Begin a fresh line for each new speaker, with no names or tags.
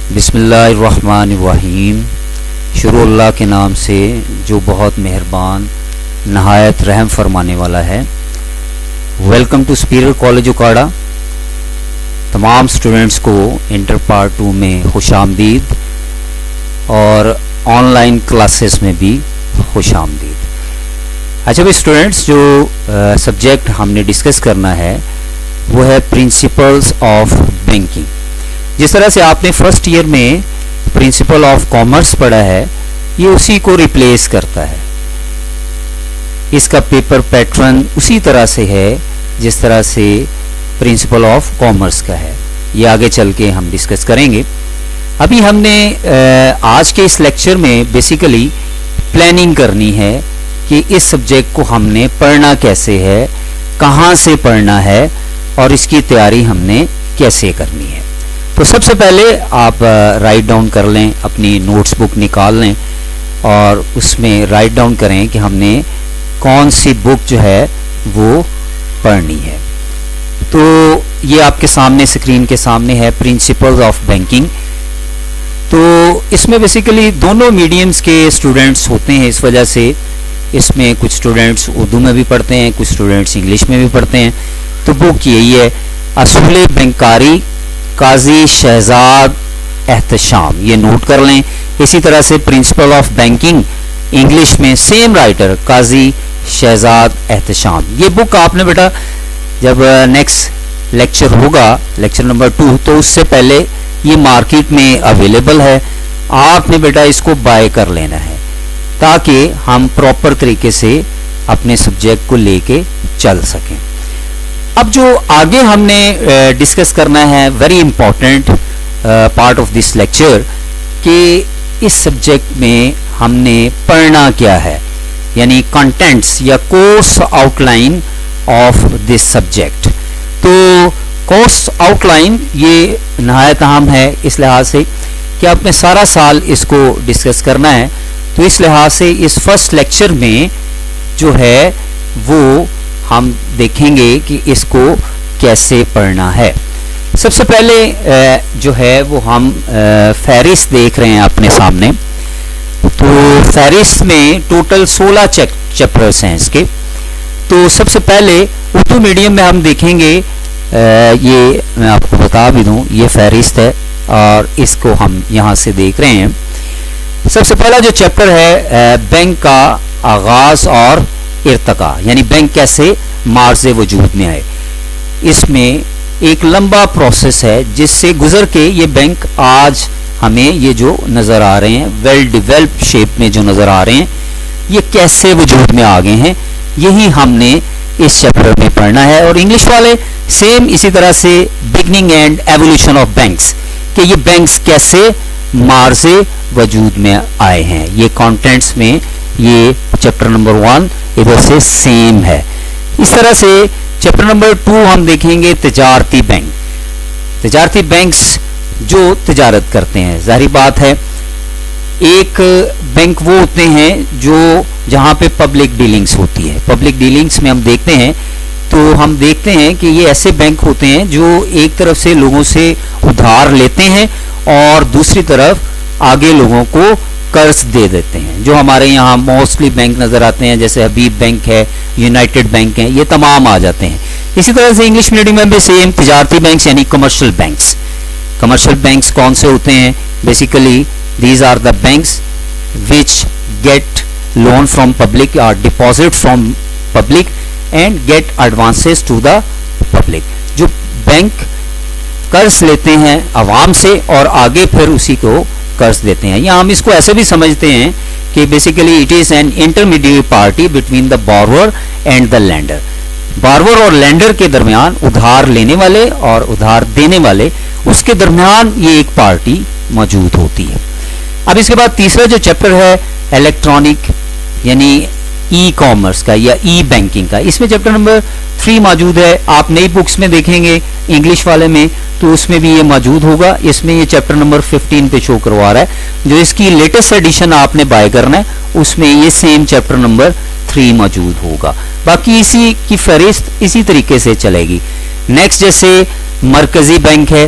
بسم اللہ الرحمن الرحیم. شروع اللہ کے نام سے جو بہت مہربان نہایت رحم فرمانے والا ہے. Welcome to superior college Okara. تمام سٹوڈنٹس کو انٹر پارٹ 2 میں خوش آمدید اور آن لائن کلاسز میں بھی خوش آمدید. اچھا بھائی اسٹوڈنٹس، جو سبجیکٹ ہم نے ڈسکس کرنا ہے وہ ہے پرنسپلز آف بینکنگ. جس طرح سے آپ نے فرسٹ ایئر میں پرنسپل آف کامرس پڑھا ہے، یہ اسی کو ریپلیس کرتا ہے. اس کا پیپر پیٹرن اسی طرح سے ہے جس طرح سے پرنسپل آف کامرس کا ہے. یہ آگے چل کے ہم ڈسکس کریں گے. ابھی ہم نے آج کے اس لیکچر میں بیسیکلی پلاننگ کرنی ہے کہ اس سبجیکٹ کو ہم نے پڑھنا کیسے ہے، کہاں سے پڑھنا ہے اور اس کی تیاری ہم نے کیسے کرنی ہے. تو سب سے پہلے آپ رائٹ ڈاؤن کر لیں، اپنی نوٹس بک نکال لیں اور اس میں رائٹ ڈاؤن کریں کہ ہم نے کون سی بک جو ہے وہ پڑھنی ہے. تو یہ آپ کے سامنے اسکرین کے سامنے ہے پرنسپلز آف بینکنگ. تو اس میں بیسیکلی دونوں میڈیمز کے اسٹوڈنٹس ہوتے ہیں، اس وجہ سے اس میں کچھ اسٹوڈنٹس اردو میں بھی پڑھتے ہیں، کچھ اسٹوڈنٹس انگلش میں بھی پڑھتے ہیں. تو بک یہی ہے، اصول بینکاری قاضی شہزاد احتشام. یہ نوٹ کر لیں. اسی طرح سے پرنسپل آف بینکنگ انگلش میں سیم رائٹر قاضی شہزاد احتشام. یہ بک آپ نے بیٹا جب نیکسٹ لیکچر ہوگا، لیکچر نمبر 2، تو اس سے پہلے یہ مارکیٹ میں اویلیبل ہے. آپ نے بیٹا اس کو بائی کر لینا ہے تاکہ ہم پراپر طریقے سے اپنے سبجیکٹ کو لے کے چل سکیں. اب جو آگے ہم نے ڈسکس کرنا ہے، very important part of this lecture, کہ اس سبجیکٹ میں ہم نے پڑھنا کیا ہے، یعنی کنٹینٹس یا course out line of this subject. تو کورس آؤٹ لائن یہ نہایت اہم ہے اس لحاظ سے کہ آپ نے سارا سال اس کو ڈسکس کرنا ہے. تو اس لحاظ سے اس فرسٹ لیکچر میں جو ہے وہ ہم دیکھیں گے کہ اس کو کیسے پڑھنا ہے. سب سے پہلے جو ہے وہ ہم فہرست دیکھ رہے ہیں اپنے سامنے. تو فہرست میں ٹوٹل 16 چیپٹرز ہیں اس کے. تو سب سے پہلے اردو میڈیم میں ہم دیکھیں گے، یہ میں آپ کو بتا بھی دوں، یہ فہرست ہے اور اس کو ہم یہاں سے دیکھ رہے ہیں. سب سے پہلا جو چیپٹر ہے بینک کا آغاز اور ارتقاء، یعنی بینک کیسے مارز وجود میں آئے. اس میں ایک لمبا پروسیس ہے جس سے گزر کے یہ بینک آج ہمیں یہ جو نظر آ رہے ہیں، ویل ڈیولپڈ شیپ میں جو نظر آ رہے ہیں، یہ کیسے وجود میں آ گئے ہیں، یہی ہم نے اس چیپٹر میں پڑھنا ہے. اور انگلش والے سیم اسی طرح سے beginning and evolution of banks, کہ یہ بینکس کیسے مارز وجود میں آئے ہیں. یہ کانٹینٹس میں یہ چیپٹر نمبر 1 ادھر سے سیم ہے. اس طرح سے چیپٹر نمبر 2 ہم دیکھیں گے تجارتی بینک. تجارتی بینکس جو تجارت کرتے ہیں، ظاہری بات ہے ایک بینک وہ ہوتے ہیں جو جہاں پہ پبلک ڈیلنگز ہوتی ہے. پبلک ڈیلنگز میں ہم دیکھتے ہیں تو ہم دیکھتے ہیں کہ یہ ایسے بینک ہوتے ہیں جو ایک طرف سے لوگوں سے ادھار لیتے ہیں اور دوسری طرف آگے لوگوں کو قرض دے دیتے ہیں. جو ہمارے یہاں موسٹلی بینک نظر آتے ہیں جیسے حبیب بینک ہے، یونائٹڈ بینک ہے، یہ تمام آ جاتے ہیں. اسی طرح سے انگلش میڈیم میں بھی سیم تجارتی بینکس یعنی کمرشل بینکس. کمرشل بینکس کون سے ہوتے ہیں؟ Basically these are the banks which get loan from public اور deposit from public and get advances to the public. جو بینک قرض لیتے ہیں عوام سے اور آگے پھر اسی کو قرض دیتے ہیں. یا ہم اس کو ایسے بھی سمجھتے ہیں کہ basically it is an intermediate party between the بارور and the lander. بارور اور لینڈر کے درمیان، ادھار لینے والے اور ادھار دینے والے، اس کے درمیان یہ ایک پارٹی موجود ہوتی ہے. اب اس کے بعد تیسرا جو چیپٹر ہے الیکٹرانک یعنی ای کامرس کا یا ای بینکنگ کا. اس میں چیپٹر نمبر 3 موجود ہے. آپ نئی بکس میں دیکھیں گے انگلش والے میں تو اس میں بھی یہ موجود ہوگا. اس میں یہ چیپٹر نمبر 15 پہ شو کروا رہا ہے. جو اس کی لیٹسٹ ایڈیشن آپ نے بائی کرنا ہے اس میں یہ سیم چیپٹر نمبر 3 موجود ہوگا. باقی اسی کی فہرست اسی طریقے سے چلے گی. نیکسٹ جیسے مرکزی بینک ہے